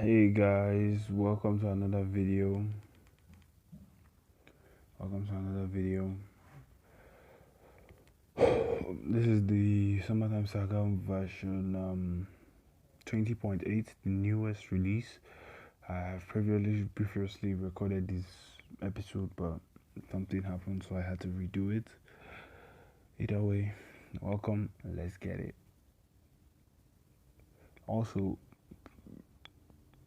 Hey guys, welcome to another video. Welcome to another video. This is the Summertime Saga version 20.8, the newest release. I have previously recorded this episode, but something happened, so I had to redo it. Either way, welcome. Let's get it. Also,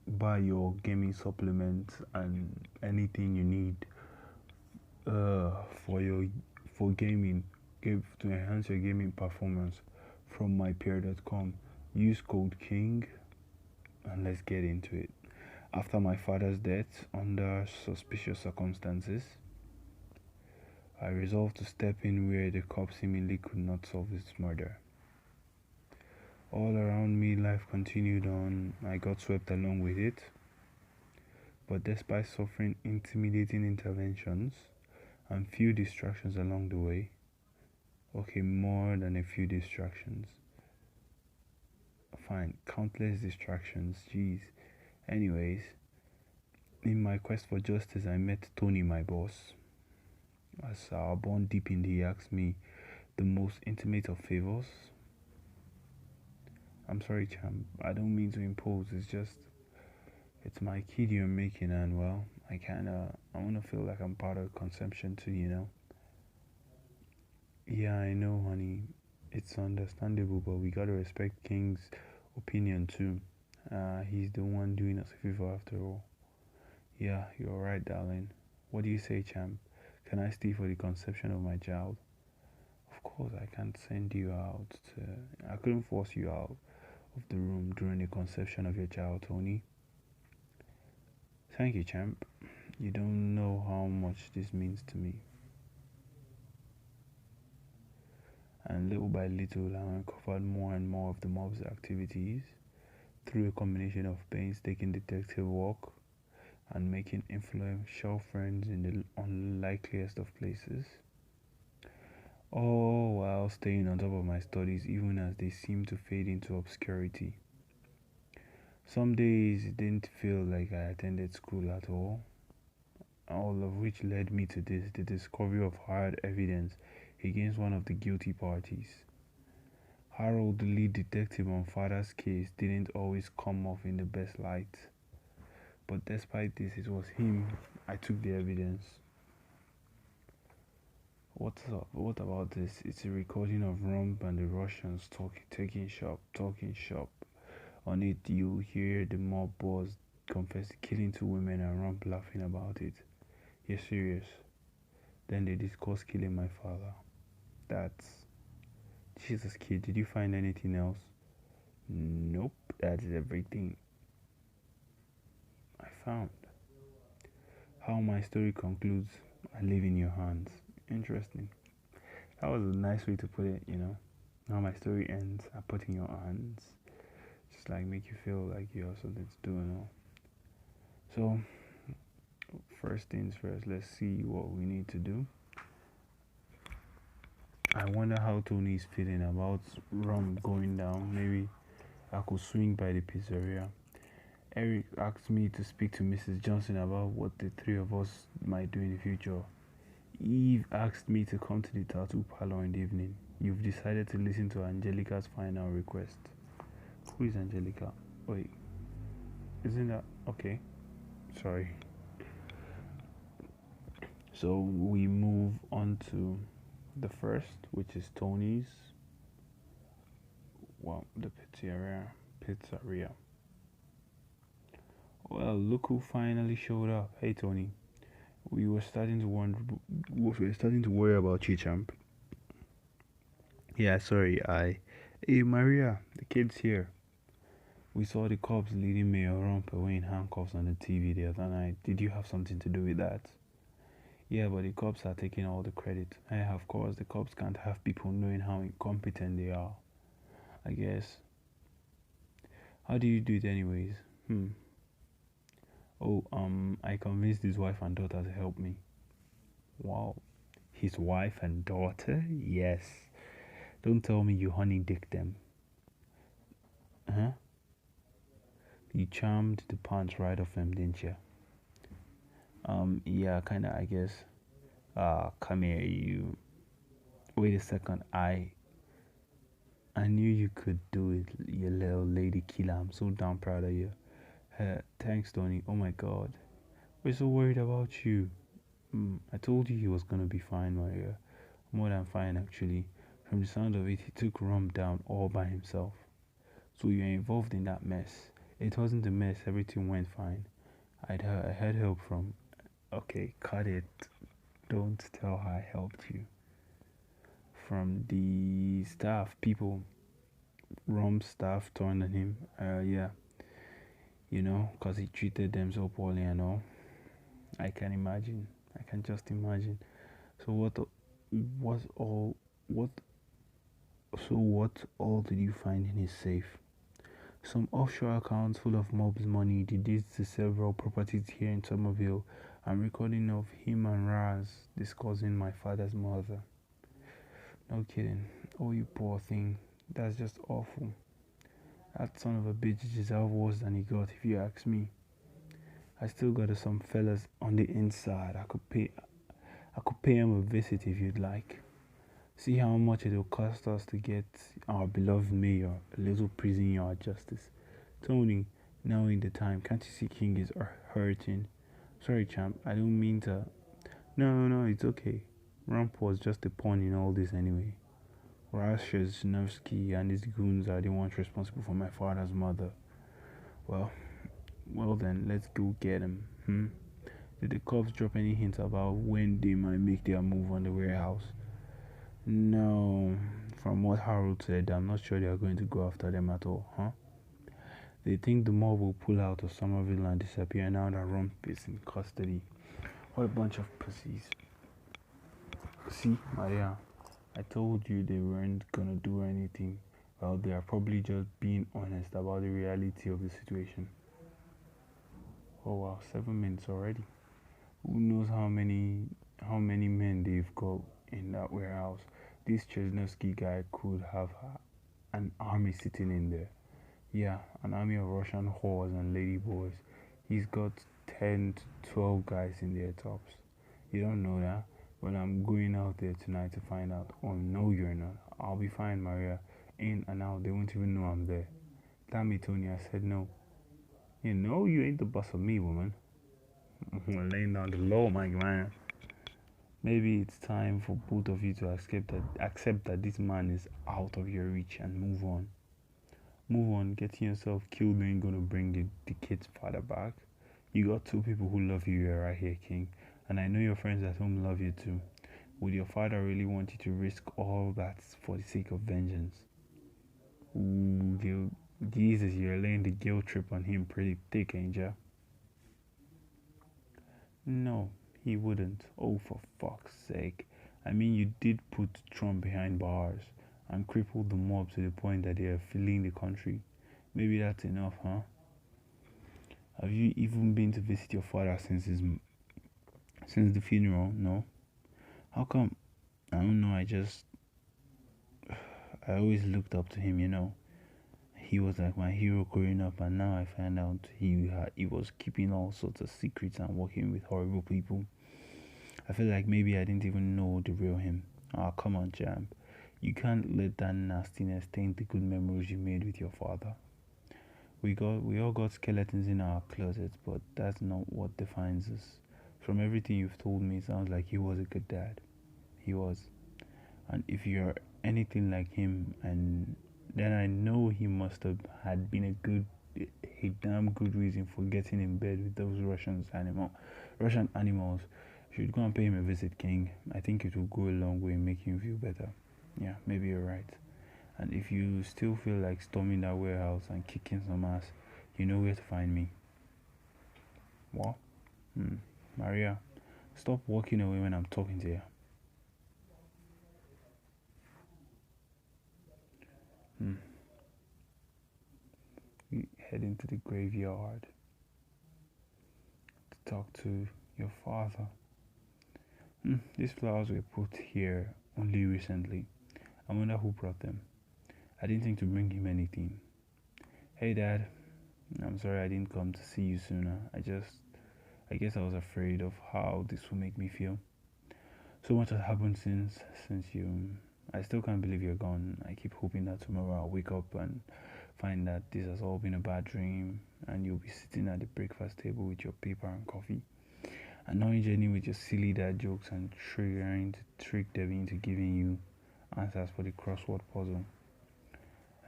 buy your gaming supplements and anything you need for gaming, to enhance your gaming performance from mypeer.com. Use code KING and let's get into it. After my father's death, under suspicious circumstances, I resolved to step in where the cops seemingly could not solve his murder. All around me, life continued on. I got swept along with it. But despite suffering intimidating interventions and few distractions along the way, okay, more than a few distractions. Fine, countless distractions, jeez. Anyways, in my quest for justice, I met Tony, my boss. As our bond deepened, he asked me the most intimate of favors. I'm sorry, champ, I don't mean to impose, it's my kid you're making, and well, I wanna feel like I'm part of consumption too. Yeah, I know, honey. It's understandable, but we gotta respect King's opinion too. He's the one doing us a favor after all. Yeah, you're right, darling. What do you say, champ? Can I stay for the conception of my child? Of course, I can't send you out. I couldn't force you out of the room during the conception of your child, Tony. Thank you, champ. You don't know how much this means to me. And little by little, I uncovered more and more of the mob's activities through a combination of painstaking detective work and making influential friends in the unlikeliest of places, all while staying on top of my studies even as they seemed to fade into obscurity. Some days it didn't feel like I attended school at all of which led me to the discovery of hard evidence against one of the guilty parties. Harold, the lead detective on father's case, didn't always come off in the best light. But despite this, it was him. I took the evidence. What's up? What about this? It's a recording of Rump and the Russians talking shop. On it, you hear the mob boss confess to killing two women and Rump laughing about it. You're serious? Then they discuss killing my father. That's... Jesus, kid, did you find anything else? Nope, that's everything I found. How my story concludes, I leave in your hands. Interesting. That was a nice way to put it. How my story ends, I put in your hands. Just like make you feel like you have something to do and all. So, first things first, let's see what we need to do. I wonder how Tony is feeling about rum going down. Maybe I could swing by the pizzeria. Eric asked me to speak to Mrs. Johnson about what the three of us might do in the future. Eve asked me to come to the tattoo parlor in the evening. You've decided to listen to Angelica's final request. Who is Angelica? Wait, isn't that okay? Sorry. So we move on to the first, which is Tony's. Well, the pizzeria. Well, look who finally showed up. Hey, Tony. We were starting to worry about you, champ. Yeah, sorry. Hey, Maria, the kid's here. We saw the cops leading Mayor Rump away in handcuffs on the TV the other night. Did you have something to do with that? Yeah, but the cops are taking all the credit. Hey, of course, the cops can't have people knowing how incompetent they are. I guess. How do you do it anyways? Oh, I convinced his wife and daughter to help me. Wow. His wife and daughter? Yes. Don't tell me you honey dick them. Huh? You charmed the pants right off him, didn't you? Yeah, kinda, I guess. Come here, you. Wait a second. I knew you could do it, you little lady killer. I'm so damn proud of you. Thanks, Tony. Oh my god. We're so worried about you. I told you he was gonna be fine, Maria. More than fine, actually. From the sound of it, he took Rum down all by himself. So you're involved in that mess. It wasn't a mess, everything went fine. I had help from. Okay, cut it. Don't tell her I helped you. From the staff, people, Rum's staff turned on him. Yeah, because he treated them so poorly and all. I can imagine. I can just imagine. So what all, what, what all did you find in his safe? Some offshore accounts full of mob's money, the deeds to several properties here in Somerville, and recording of him and Raz discussing my father's mother. No kidding. Oh, you poor thing. That's just awful. That son of a bitch deserved worse than he got, if you ask me. I still got some fellas on the inside. I could pay him a visit if you'd like. See how much it will cost us to get our beloved mayor a little prison yard justice. Tony, now in the time, can't you see King is hurting? Sorry, champ, I don't mean to. No, it's okay. Rump was just a pawn in all this anyway. Rashezhnovsky and his goons are the ones responsible for my father's murder. Well, well then, let's go get him. Did the cops drop any hints about when they might make their move on the warehouse? No, from what Harold said, I'm not sure they are going to go after them at all, huh? They think the mob will pull out of Somerville and disappear now that Rump is in custody. What a bunch of pussies. See, Maria, I told you they weren't gonna do anything. Well, they are probably just being honest about the reality of the situation. Oh wow, 7 minutes already. Who knows how many men they've got in that warehouse? This Chesnovsky guy could have an army sitting in there. Yeah, an army of Russian whores and ladyboys. He's got 10 to 12 guys in their tops. You don't know that? Well, I'm going out there tonight to find out. Oh, no, you're not. I'll be fine, Maria. In and out, they won't even know I'm there. Damn it, Tony, I said no. You know you ain't the boss of me, woman. I'm laying down the law, my man. Maybe it's time for both of you to accept that this man is out of your reach and move on. Move on, getting yourself killed ain't gonna bring the kid's father back. You got two people who love you right here, King. And I know your friends at home love you too. Would your father really want you to risk all that for the sake of vengeance? Ooh, Jesus, you're laying the guilt trip on him pretty thick, ain't ya? No, he wouldn't. Oh, for fuck's sake. I mean, you did put Trump behind bars and crippled the mob to the point that they are fleeing the country. Maybe that's enough, huh? Have you even been to visit your father since the funeral? No. How come? I don't know. I always looked up to him. He was like my hero growing up, and now I find out he was keeping all sorts of secrets and working with horrible people. I feel like maybe I didn't even know the real him. Ah, come on, champ. You can't let that nastiness taint the good memories you made with your father. We all got skeletons in our closets, but that's not what defines us. From everything you've told me, it sounds like he was a good dad. He was. And if you're anything like him, and then I know he must have had been a damn good reason for getting in bed with those Russian animals. You should go and pay him a visit, King. I think it will go a long way in making you feel better. Yeah, maybe you're right. And if you still feel like storming that warehouse and kicking some ass, you know where to find me. What? Maria, stop walking away when I'm talking to you. You head into the graveyard to talk to your father. These flowers were put here only recently. I wonder who brought them. I didn't think to bring him anything. Hey, Dad. I'm sorry I didn't come to see you sooner. I guess I was afraid of how this would make me feel. So much has happened since you. I still can't believe you're gone. I keep hoping that tomorrow I'll wake up and find that this has all been a bad dream, and you'll be sitting at the breakfast table with your paper and coffee, annoying Jenny with your silly dad jokes and triggering to trick Debbie into giving you answers for the crossword puzzle.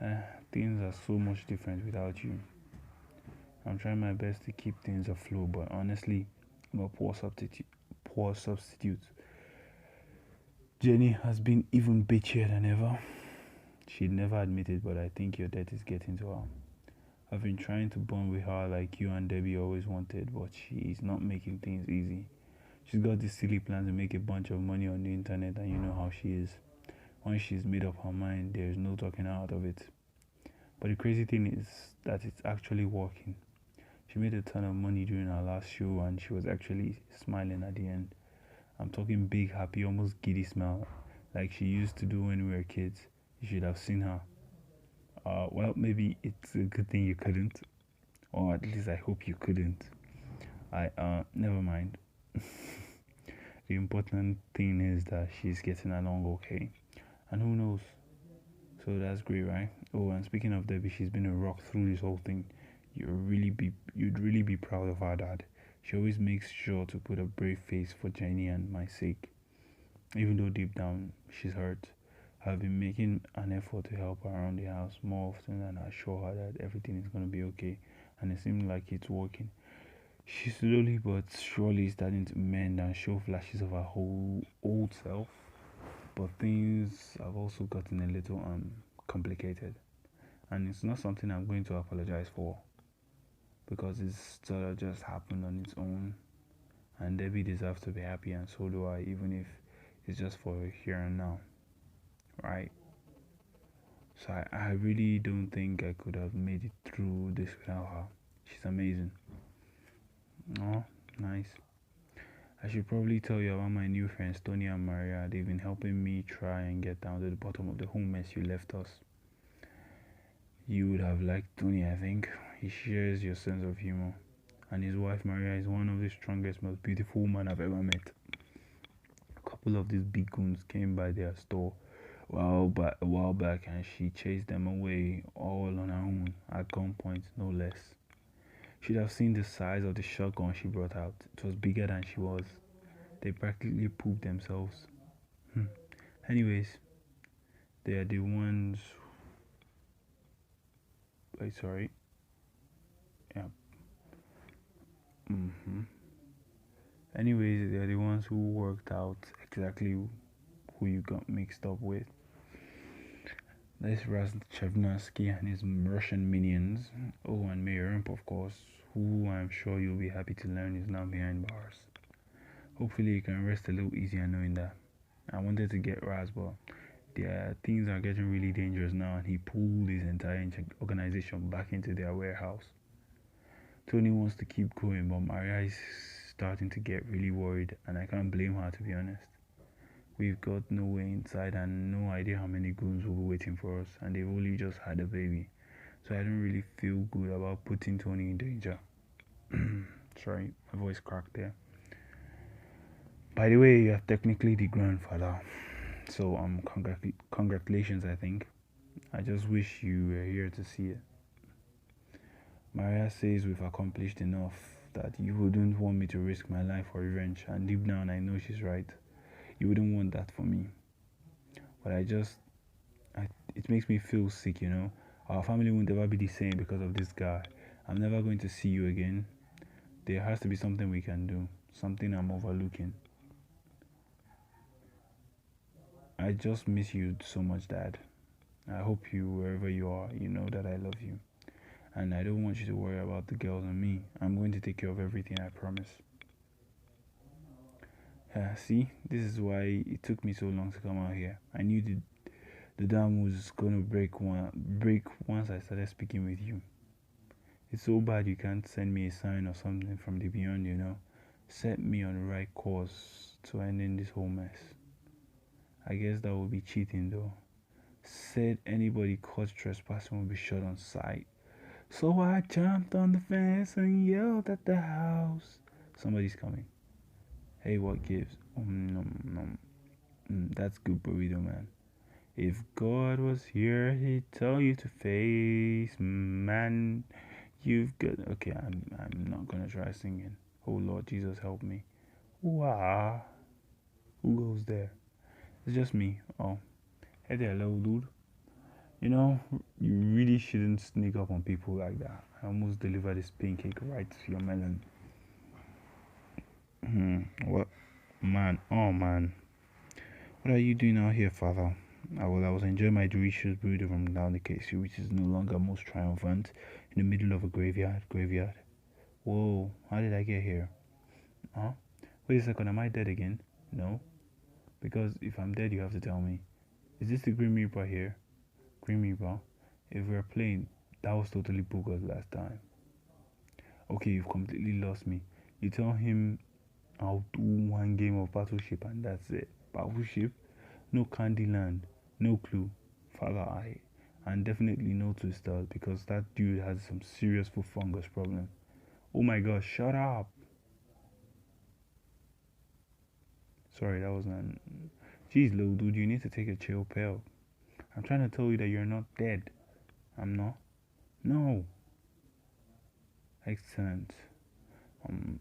Uh, Things are so much different without you. I'm trying my best to keep things afloat, but honestly, I'm a poor substitute. Poor substitute. Jenny has been even bitchier than ever. She'd never admit it, but I think your death is getting to her. I've been trying to bond with her like you and Debbie always wanted, but she's not making things easy. She's got this silly plan to make a bunch of money on the internet, and you know how she is. Once she's made up her mind, there's no talking her out of it. But the crazy thing is that it's actually working. She made a ton of money during her last show, and she was actually smiling at the end. I'm talking big, happy, almost giddy smile, like she used to do when we were kids. You should have seen her. Well, maybe it's a good thing you couldn't, or at least I hope you couldn't. Never mind. The important thing is that she's getting along okay, and who knows? So that's great, right? Oh, and speaking of Debbie, she's been a rock through this whole thing. You'd really be proud of her dad. She always makes sure to put a brave face for Jenny and my sake, even though deep down she's hurt. I've been making an effort to help her around the house more often and assure her that everything is gonna be okay, and it seems like it's working. She's slowly but surely starting to mend and show flashes of her whole old self, but things have also gotten a little complicated, and it's not something I'm going to apologize for because it's sort of just happened on its own, and Debbie deserves to be happy, and so do I, even if it's just for here and now, right? So I really don't think I could have made it through this without her. She's amazing. Oh, nice. I should probably tell you about my new friends Tony and Maria. They've been helping me try and get down to the bottom of the whole mess you left us. You would have liked Tony, I think. He shares your sense of humor. And his wife Maria is one of the strongest, most beautiful women I've ever met. A couple of these big goons came by their store a while back, and she chased them away all on her own, at gunpoint, no less. Should have seen the size of the shotgun she brought out. It was bigger than she was. They practically pooped themselves. Hmm. Anyways, they are the ones. Wait, sorry. Yeah. hmm Anyways, they are the ones who worked out exactly who you got mixed up with. This Raz Chevnasky and his Russian minions. Oh, and Mayor Imp, of course, who I'm sure you'll be happy to learn is now behind bars. Hopefully, you can rest a little easier knowing that. I wanted to get Raz, but things are getting really dangerous now, and he pulled his entire organization back into their warehouse. Tony wants to keep going, but Maria is starting to get really worried, and I can't blame her to be honest. We've got no way inside and no idea how many goons will be waiting for us, and they've only just had a baby. So I don't really feel good about putting Tony in danger. Sorry, my voice cracked there. By the way, you're technically the grandfather. So congratulations, I think. I just wish you were here to see it. Maria says we've accomplished enough, that you wouldn't want me to risk my life for revenge, and deep down I know she's right. You wouldn't want that for me. But it makes me feel sick, you know. Our family won't ever be the same because of this guy. I'm never going to see you again. There has to be something we can do, something I'm overlooking. I just miss you so much, Dad. I hope you, wherever you are, you know that I love you. And I don't want you to worry about the girls and me. I'm going to take care of everything, I promise. See, this is why it took me so long to come out here. I knew the dam was gonna break once I started speaking with you. It's so bad you can't send me a sign or something from the beyond, you know. Set me on the right course to ending this whole mess. I guess that would be cheating though. Said anybody caught trespassing will be shot on sight. So I jumped on the fence and yelled at the house. Somebody's coming. Hey, what gives? That's good burrito, man. If God was here, he'd tell you to face, man. You've got. Okay, I'm not gonna try singing. Oh Lord Jesus, help me. Wow. Who goes there? It's just me. Oh, hey there, little dude. You know, you really shouldn't sneak up on people like that. I almost delivered this pancake right to your melon. What? Man, oh man. What are you doing out here, father? I was enjoying my delicious burrito from down the KC, which is no longer most triumphant, in the middle of a graveyard. Graveyard. Whoa, how did I get here? Huh? Wait a second, am I dead again? No? Because if I'm dead, you have to tell me. Is this the Grim Reaper here? Grim Reaper? If we're playing, that was totally bogus last time. Okay, you've completely lost me. You tell him I'll do one game of Battleship and that's it. Battleship? No Candyland. No clue. Father I. And definitely no Twister because that dude has some serious foot fungus problem. Oh my gosh, shut up! Sorry, that was an. Jeez, little dude, you need to take a chill pill. I'm trying to tell you that you're not dead. I'm not? No. Excellent. Um,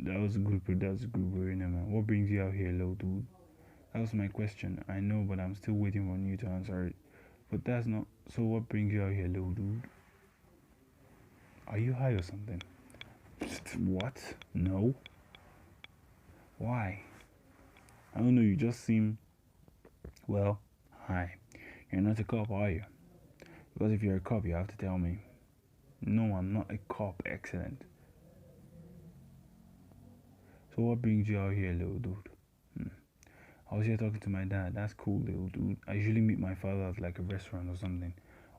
that was a good word, man. What brings you out here, little dude? That was my question. I know, but I'm still waiting on you to answer it. But that's not. So, what brings you out here, little dude? Are you high or something? What? No. Why? I don't know. You just seem. Well, hi. You're not a cop, are you? Because if you're a cop, you have to tell me. No, I'm not a cop. Excellent. So, what brings you out here, little dude? Hmm. I was here talking to my dad. That's cool, little dude. I usually meet my father at like a restaurant or something.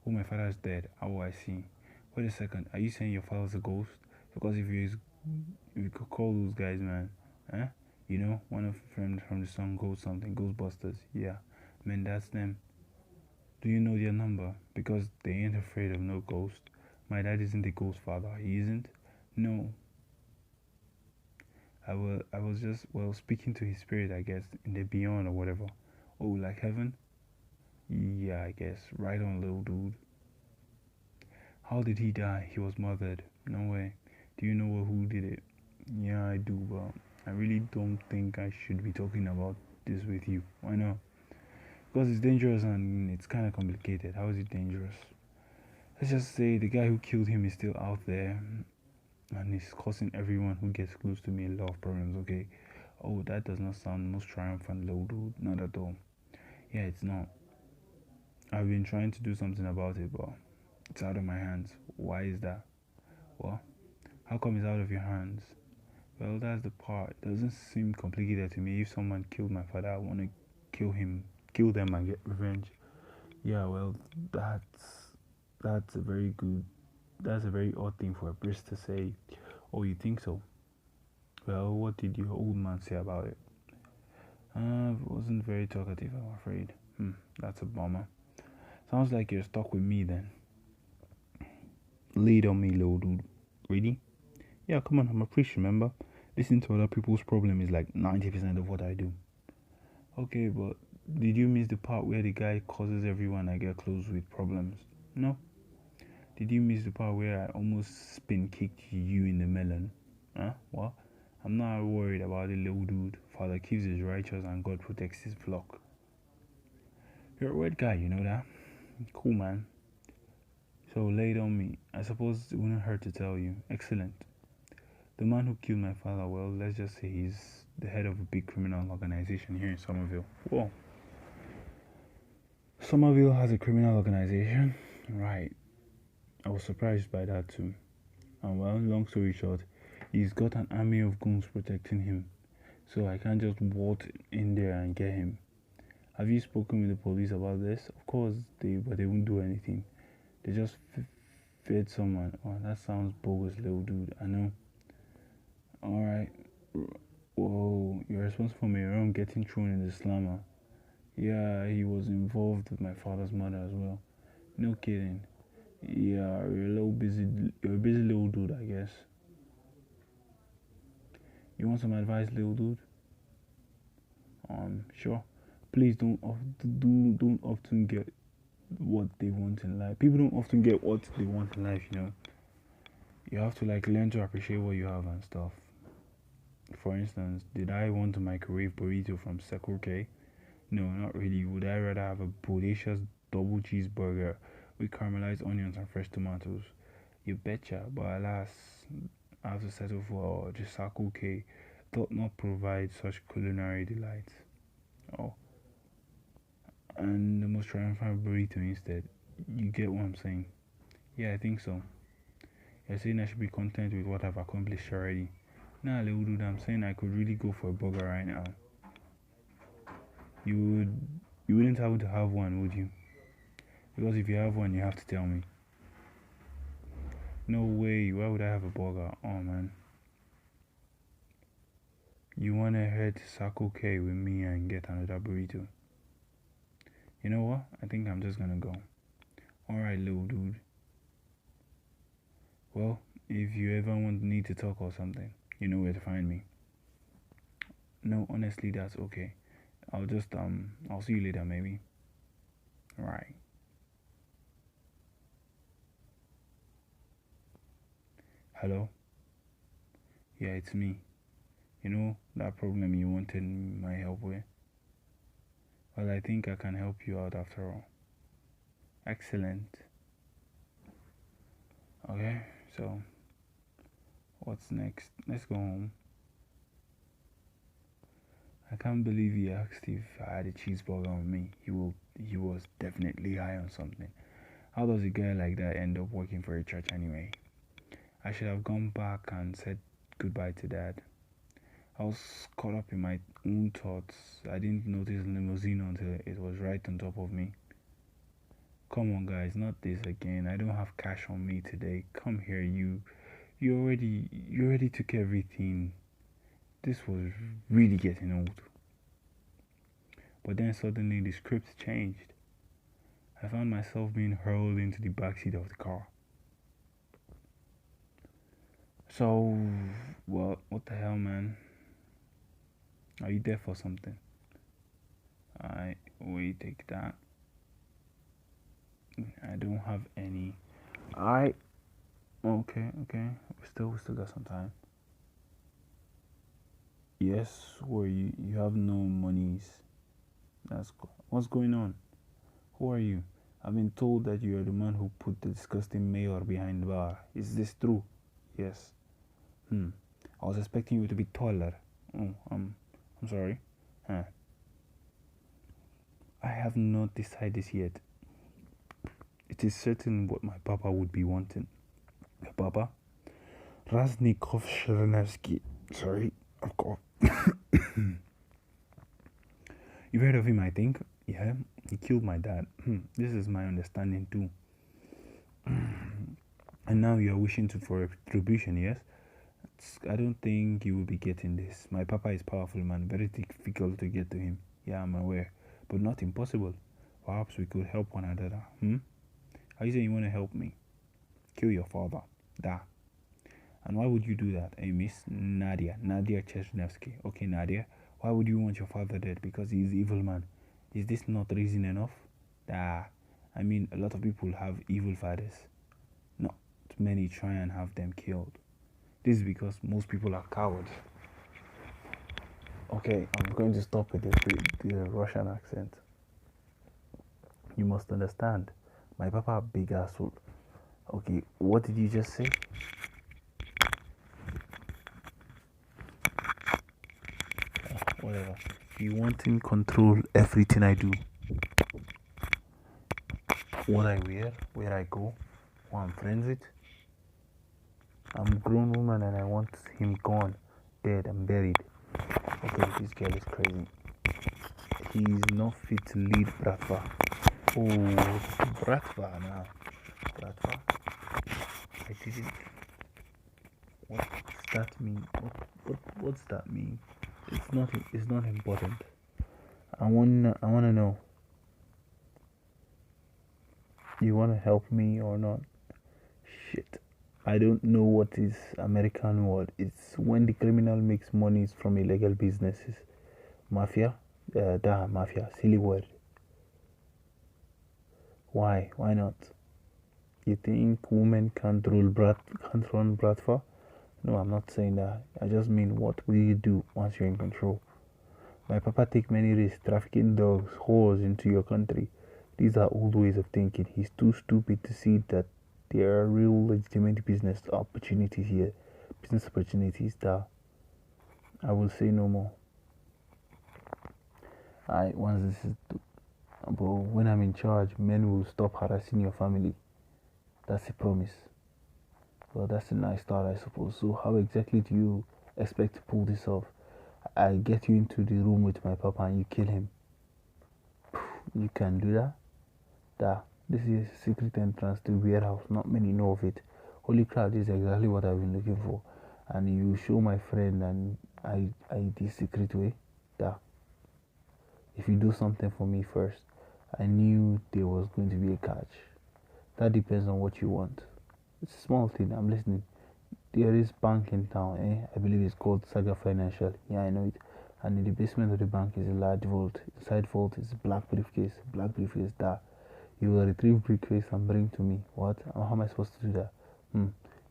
Oh, my father's dead. Oh, I see. Wait a second. Are you saying your father's a ghost? Because if you could call those guys, man, huh? You know, one of them from the song Ghost something, Ghostbusters. Yeah, man, that's them. Do you know their number? Because they ain't afraid of no ghost. My dad isn't a ghost father. He isn't. No, I was just speaking to his spirit, I guess, in the beyond or whatever. Oh, like heaven? Yeah, I guess. Right on, little dude. How did he die? He was murdered. No way. Do you know who did it? Yeah, I do, but I really don't think I should be talking about this with you. Why not? Because it's dangerous and it's kind of complicated. How is it dangerous? Let's just say the guy who killed him is still out there and he's causing everyone who gets close to me a lot of problems, okay? Oh, that does not sound most triumphant, little dude. Not at all. Yeah, it's not. I've been trying to do something about it, but it's out of my hands. Why is that? What? How come it's out of your hands? Well, that's the part. It doesn't seem complicated to me. If someone killed my father, I want to kill them and get revenge. Yeah, well, that's a very good, that's a very odd thing for a priest to say. Oh, you think so? Well, what did your old man say about it? Wasn't very talkative, I'm afraid. That's a bummer. Sounds like you're stuck with me then. Lead on me, little dude. Ready? Yeah, come on, I'm a priest, remember? Listening to other people's problem is like 90% of what I do. Okay, but did you miss the part where the guy causes everyone I get close with problems? No. Did you miss the part where I almost spin kicked you in the melon? Huh? What? I'm not worried about the little dude. Father keeps his righteous and God protects his flock. You're a weird guy, you know that? Cool, man. So lay it on me. I suppose it wouldn't hurt to tell you. Excellent. The man who killed my father, well, let's just say he's the head of a big criminal organization here in Somerville. Whoa. Somerville has a criminal organization? Right. I was surprised by that too. And well, long story short, he's got an army of goons protecting him. So I can't just waltz in there and get him. Have you spoken with the police about this? Of course, but they won't do anything. They just fed someone. Oh, that sounds bogus, little dude. I know. Alright. Whoa, you're responsible for my mom getting thrown in the slammer. Yeah, he was involved with my father's murder as well. No kidding. Yeah, you're a little busy. You're a busy little dude, I guess. You want some advice, little dude? Sure. Please don't often get what they want in life. People don't often get what they want in life. You have to like learn to appreciate what you have and stuff. For instance, did I want a microwave burrito from Circle K? No, not really. Would I rather have a bodacious double cheeseburger with caramelized onions and fresh tomatoes? You betcha. But alas, I have to settle for just Circle K. Does not provide such culinary delights. Oh, and the most triumphant burrito instead. You get what I'm saying? Yeah, I think so. You're saying I should be content with what I've accomplished already. Nah, little dude, I'm saying I could really go for a burger right now. You would, you wouldn't happen to have one, would you? Because if you have one, you have to tell me. No way. Why would I have a burger? Oh man. You wanna head to Circle K with me and get another burrito? You know what? I think I'm just gonna go. Alright, little dude. Well, if you ever want need to talk or something, you know where to find me. No, honestly, that's okay. I'll see you later, maybe. Right. Hello? Yeah, it's me. You know that problem you wanted my help with? Well, I think I can help you out after all. Excellent. Okay, so what's next? Let's go home. I can't believe he asked if I had a cheeseburger on me. He was definitely high on something. How does a guy like that end up working for a church anyway? I should have gone back and said goodbye to dad. I was caught up in my own thoughts. I didn't notice the limousine until it was right on top of me. Come on guys, not this again. I don't have cash on me today. Come here, you already took everything. This was really getting old. But then suddenly the script changed. I found myself being hurled into the backseat of the car. So, well, what the hell, man? Are you there for something? I wait, take that. I don't have any. I okay. We still got some time. Yes, where you have no monies. What's going on? Who are you? I've been told that you are the man who put the disgusting mayor behind the bar. Is this true? Yes. I was expecting you to be taller. Oh, I'm sorry. Huh. I have not decided yet. It is certain what my papa would be wanting. Your papa? Raznikov Shrenevsky. Sorry, of course. You've heard of him, I think. Yeah, he killed my dad. This is my understanding too. And now you are wishing for retribution, yes? I don't think you will be getting this. My papa is powerful, man. Very difficult to get to him. Yeah, I'm aware. But not impossible. Perhaps we could help one another. How you say you want to help me? Kill your father. Da. And why would you do that? Hey, Miss Nadia Chesnevsky. Okay, Nadia. Why would you want your father dead? Because he is evil, man. Is this not reason enough? Da. I mean, a lot of people have evil fathers. Not many try and have them killed. This is because most people are cowards. Okay, I'm going to stop with the Russian accent. You must understand. My papa a big asshole. Okay, what did you just say? Whatever. You want in control everything I do. What I wear, where I go, who I'm friends with. I'm a grown woman and I want him gone, dead and buried. Okay, this girl is crazy. He is not fit to lead Bratva. Oh, Bratva now. Bratva? I didn't. What's that mean? What's that mean? It's not important. I wanna know. You want to help me or not? Shit. I don't know what is American word. It's when the criminal makes money from illegal businesses. Mafia? Mafia. Silly word. Why? Why not? You think women can't run Bradford? No, I'm not saying that. I just mean, what will you do once you're in control? My papa take many risks trafficking dogs, whores into your country. These are old ways of thinking. He's too stupid to see that there are real legitimate business opportunities here. Business opportunities that I will say no more. Once this is but when I'm in charge, men will stop harassing your family. That's a promise. Well, that's a nice start, I suppose. So, how exactly do you expect to pull this off? I get you into the room with my papa and you kill him. You can do that? This is a secret entrance to the warehouse. Not many know of it. Holy crap, this is exactly what I've been looking for. And you show my friend and I the secret way. Da. If you do something for me first, I knew there was going to be a catch. That depends on what you want. It's a small thing, I'm listening. There is bank in town, I believe it's called Saga Financial. Yeah, I know it. And in the basement of the bank is a large vault. Inside vault is a black briefcase. Black briefcase that you will retrieve briefcase and bring to me. What? How am I supposed to do that?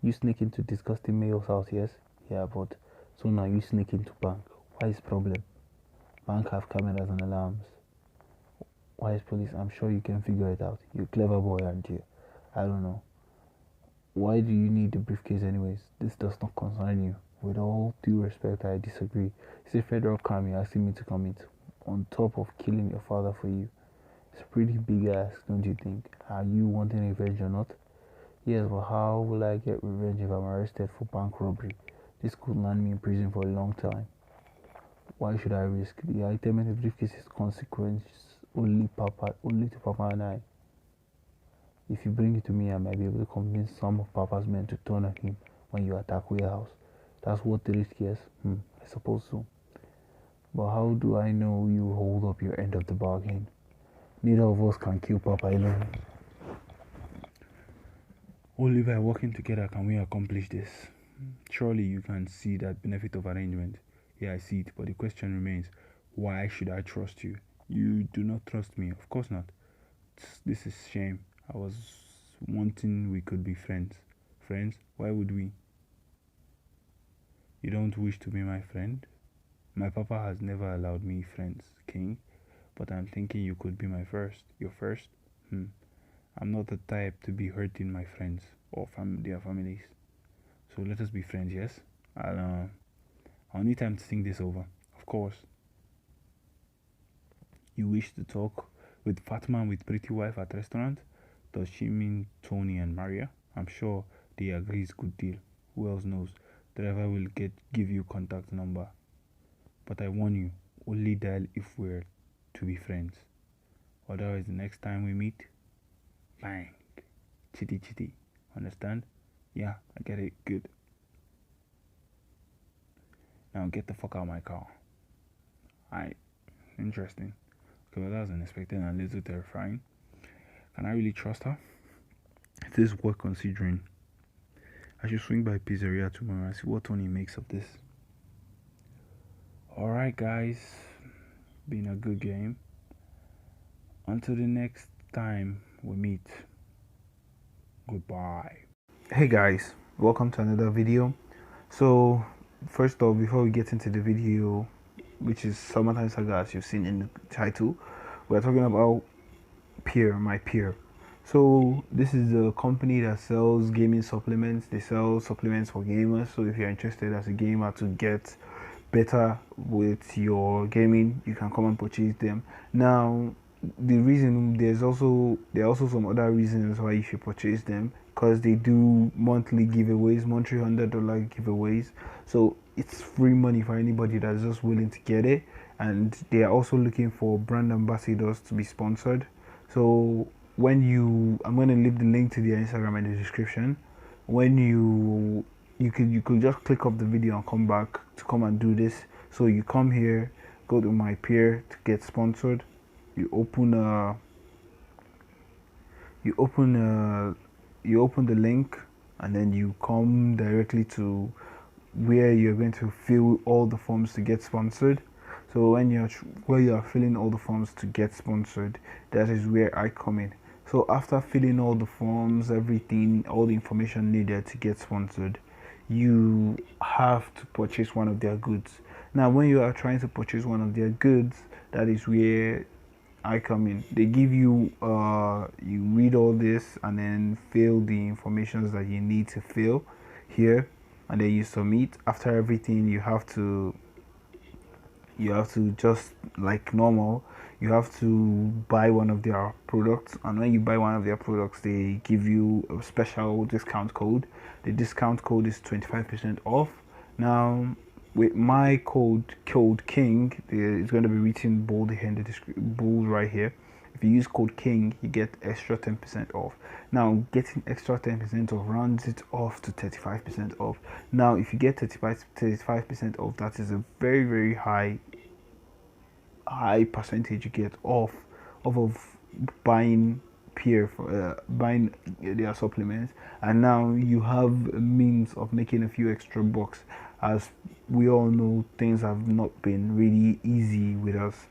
You sneak into disgusting male's house, yes? Yeah, but so now you sneak into bank. Why is problem? Bank have cameras and alarms. Why is police? I'm sure you can figure it out. You're a clever boy, aren't you? I don't know. Why do you need the briefcase anyways? This does not concern you. With all due respect, I disagree. It's a federal crime you're asking me to commit, on top of killing your father for you. It's a pretty big ask, don't you think? Are you wanting revenge or not? Yes, but how will I get revenge if I'm arrested for bank robbery? This could land me in prison for a long time. Why should I risk? The item in the briefcase is consequence only to Papa and I. If you bring it to me, I might be able to convince some of Papa's men to turn on him when you attack warehouse. That's what the risk is. I suppose so. But how do I know you hold up your end of the bargain? Neither of us can kill Papa alone. Only by working together can we accomplish this. Surely you can see that benefit of arrangement. Yeah, I see it, but the question remains, why should I trust you? You do not trust me, of course not. This is shame. I was wanting we could be friends. Friends? Why would we? You don't wish to be my friend? My papa has never allowed me friends, King. But I'm thinking you could be my first. Your first? I'm not the type to be hurting my friends or their families. So let us be friends, yes? I'll need time to think this over. Of course. You wish to talk with Fatma and with Pretty Wife at restaurant? Does she mean Tony and Maria? I'm sure they agree it's good deal. Who else knows? Driver will give you contact number. But I warn you, only dial if we're to be friends. Otherwise, the next time we meet, bang, chitty chitty. Understand? Yeah, I get it. Good. Now get the fuck out of my car. Alright, interesting. Okay, well, that was unexpected and a little terrifying. Can I really trust her? It is worth considering. I should swing by pizzeria tomorrow and see what Tony makes of this. Alright, guys. Been a good game. Until the next time we meet. Goodbye. Hey guys, welcome to another video. So, first off, before we get into the video, which is Summertime Saga, as you've seen in the title, we're talking about my peer. So this is a company that sells gaming supplements. They sell supplements for gamers. So if you're interested as a gamer to get better with your gaming, you can come and purchase them. Now, the reason there are also some other reasons why you should purchase them, because they do monthly giveaways, monthly $100 giveaways. So it's free money for anybody that's just willing to get it. And they are also looking for brand ambassadors to be sponsored. So I'm going to leave the link to their Instagram in the description. When you could just click off the video and come back to come and do this. So you come here, go to my peer to get sponsored. You open You open the link, and then you come directly to where you're going to fill all the forms to get sponsored. So where you are filling all the forms to get sponsored, that is where I come in. So after filling all the forms, everything, all the information needed to get sponsored, you have to purchase one of their goods. Now, when you are trying to purchase one of their goods, that is where I come in. They give you, you read all this and then fill the informations that you need to fill here, and then you submit. After everything, you have to just like normal. You have to buy one of their products, and when you buy one of their products, they give you a special discount code. The discount code is 25% off. Now, with my code King, it's going to be written bold here in the bold right here. If you use code King, you get extra 10% off. Now, getting extra 10% off rounds it off to 35% off. Now, if you get 35% off, that is a very, very high percentage you get off of buying buying their supplements. And now you have a means of making a few extra bucks. As we all know, things have not been really easy with us.